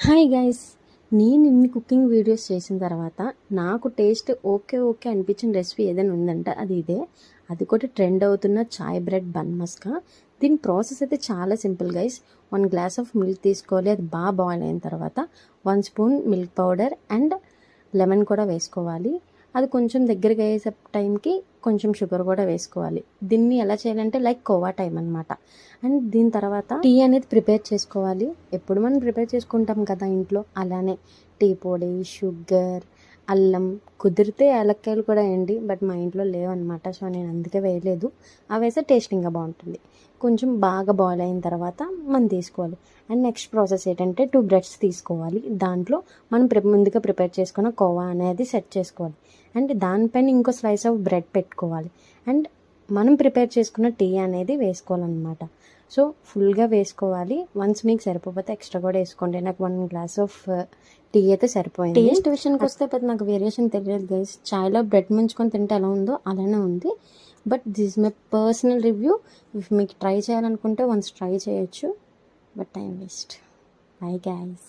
Hi guys, నేను ఇన్ని cooking videos చేసిన తర్వాత నాకు టేస్ట్ ఓకే అనిపించిన రెసిపీ ఏదైనా ఉందంటే అది ఇదే. అది కూడా ట్రెండ్ అవుతున్న చాయ్ బ్రెడ్ బన్ మస్కా. దీని ప్రాసెస్ అయితే చాలా simple guys. 1 glass of milk తీసుకోవాలి. అది బాగా బాయిల్ అయిన తర్వాత 1 spoon milk powder and lemon కూడా వేసుకోవాలి. అది కొంచెం దగ్గరగా అయ్యే టైంకి కొంచెం షుగర్ కూడా వేసుకోవాలి. దీన్ని ఎలా చేయాలంటే లైక్ కోవా టైం అనమాట. అండ్ దీని తర్వాత టీ అనేది ప్రిపేర్ చేసుకోవాలి. ఎప్పుడు మనం ప్రిపేర్ చేసుకుంటాం కదా ఇంట్లో, అలానే టీ పొడి, షుగర్, అల్లం, కుదిరితే యాలక్కాయలు కూడా వేయండి. బట్ మా ఇంట్లో లేవన్నమాట, సో నేను అందుకే వేయలేదు. అవి వేస్తే టేస్ట్ ఇంకా బాగుంటుంది. కొంచెం బాగా బాయిల్ అయిన తర్వాత మనం తీసుకోవాలి. అండ్ నెక్స్ట్ ప్రాసెస్ ఏంటంటే 2 బ్రెడ్స్ తీసుకోవాలి. దాంట్లో మనం ముందుగా ప్రిపేర్ చేసుకున్న కోవా అనేది సెట్ చేసుకోవాలి. అండ్ దానిపైన ఇంకో స్లైస్ ఆఫ్ బ్రెడ్ పెట్టుకోవాలి. అండ్ మనం ప్రిపేర్ చేసుకున్న టీ అనేది వేసుకోవాలన్నమాట. సో ఫుల్గా వేసుకోవాలి. వన్స్ మీకు సరిపోతే ఎక్స్ట్రా కూడా వేసుకోండి. నాకు 1 గ్లాస్ ఆఫ్ టీ అయితే సరిపోయింది. టేస్ట్ విషయానికి వస్తే పెద్ద నాకు వేరియేషన్ తెలియదు గైస్. చాయ్లో బ్రెడ్ ముంచుకొని తింటే ఎలా ఉందో అలానే ఉంది. But this my personal review. If మీకు ట్రై చేయాలనుకుంటే వన్స్ ట్రై చేయొచ్చు, but time waste. Bye guys.